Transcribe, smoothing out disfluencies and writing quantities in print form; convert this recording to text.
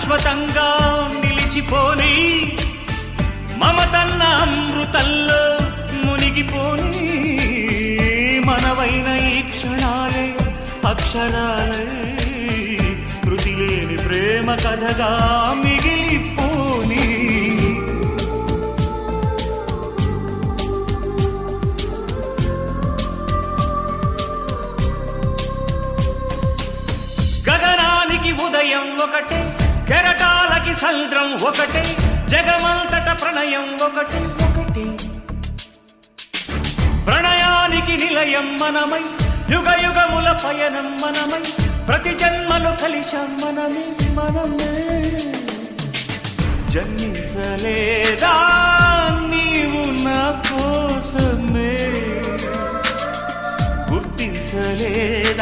శాశ్వతంగా నిలిచిపోని మమతన్న అమృతంలో మునిగిపోని మనవైన ఈ క్షణాలే అక్షరాలే కృతి లేని ప్రేమ కథగా మిగిలిపోని గగనానికి ఉదయం ఒకటే కెరటాలకి సంద్రం ఒకటే జగమంతట ప్రణయం ఒకటే ఒకటే ప్రణయానికి నిలయం మనమై యుగ యుగముల పయనం మనమై ప్రతి జన్మలు కలిశాం మనమే మనమే జన్మించలేదా నీవు నా కోసమే గుర్తించలేదా